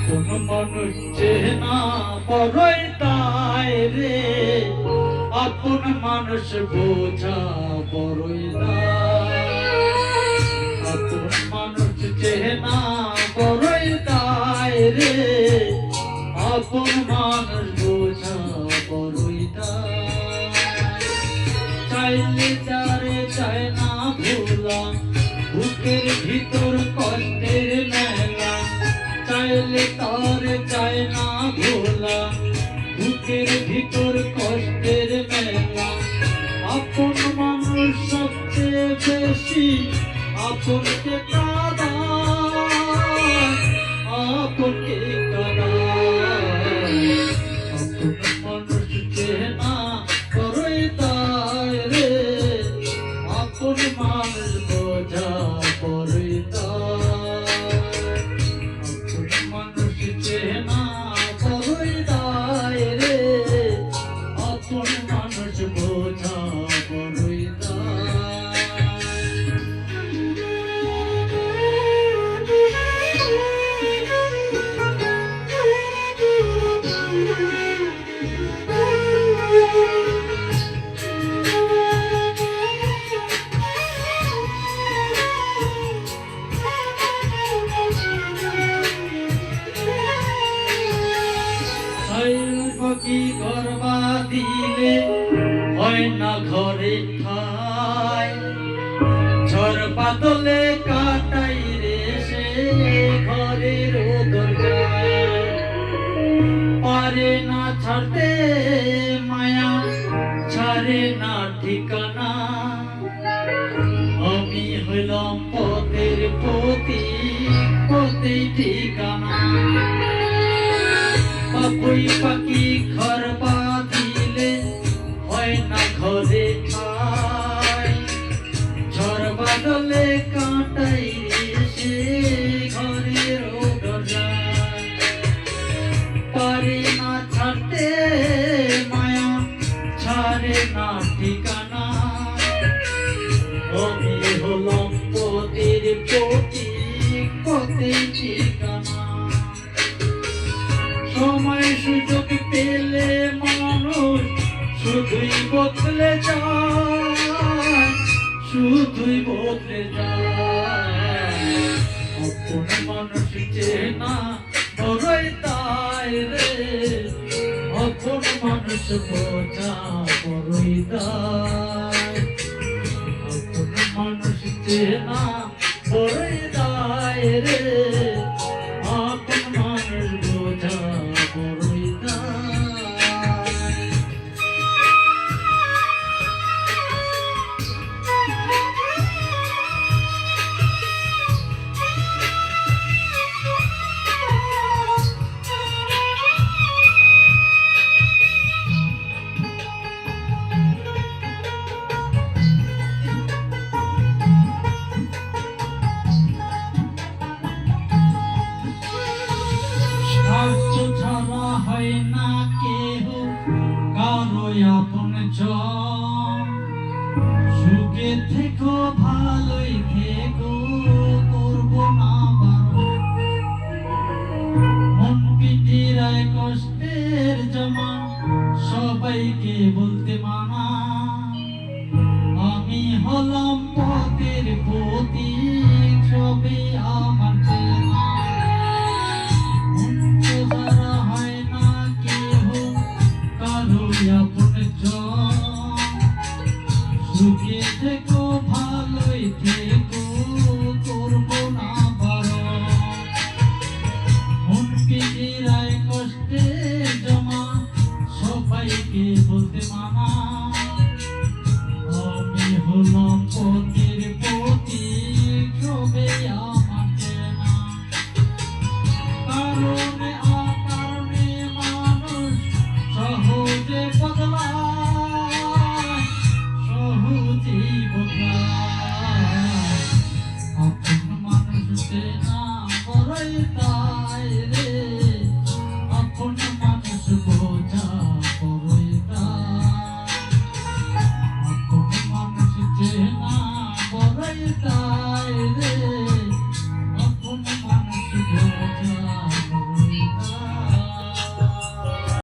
আপন মানুষ চেনা বড়ই তাই রে, আপন মানুষ বোঝা বড়ই দায়। আপন মানুষ চেনা বড়ই তাই রে, আপন মানুষ বোঝা বড়ই দায়। চাইলে তারে চায় না ভোলা, বুকের ভিতর কষ্টের মেলা। চাইলে তারে চায় না ভোলা, বুকের ভিতর কষ্টের মেলা। আপন মানুষ সবচেয়ে বেশি আপনকে কাঁদায়, আপনকে কাঁদায়। আপন মানুষ চেনা বড়ই তাই রে, আপন মানুষ বোঝা বড়ই দায়। আপন মানুষ চেনা বড়ই দায় রে, আপন মানুষ বোঝা বড়ই দায়। পাখি ঘর বাঁধিলে হয় না ঘরে ঠাই, ঝড় বাদলে কাটাই রে সে ঘরের দরজায়। পারে না ছাড়তে মায়া, ছাড়ে না ঠিকানা। আমি হইলাম পথের প্রতীক, পথেই ঠিকানা। বাবুই পাখি ঘর বাঁধিলে হয় না ঘরে ঠাই, ঝড় বাদলে কাটাই সে ঘরের দরজায়। পারে না ছাড়তে মায়া, ছাড়ে না ঠিকানা। আমি হলাম পথের প্রতীক, পথেই ঠিকানা। সময় সুযোগ পেলে মানুষ শুধুই বদলে যায়, শুধুই বদলে যায়। আপন মানুষ চেনা বড়ই তাই রে, আপন মানুষ বোঝা বড়ই দায়। আপন মানুষ চেনা বড়ই দায় রে, আপন মানুষ বোঝা বড়ই দায়। স্বার্থ ছাড়া হয় না কেহ কারো আপনজন। সুখে থেকো ভালোই থেকো, করবো না বারণ। মন পিটিরায় কষ্টের জমা, সবাইকে বলতে মানা। আমি হলাম পথের প্রতীক, সবে আমার চেনা। সুখে থেকো ভালোই থেকো, করবো না বারণ। মন পিটিরায় কষ্টে জমা, সবাইকে বলতে মানা। আমি হলাম পথের প্রতীক, সবে আমার চেনা। কারণে অকারণে মানুষ সহজে বদলায়, সহজেই বদলায়। আপন মানুষ চেনা বড়ই তাই রে, আপন মানুষ বোঝা বড়ই দায়। আপন মানুষ চেনা বড়ই দায়।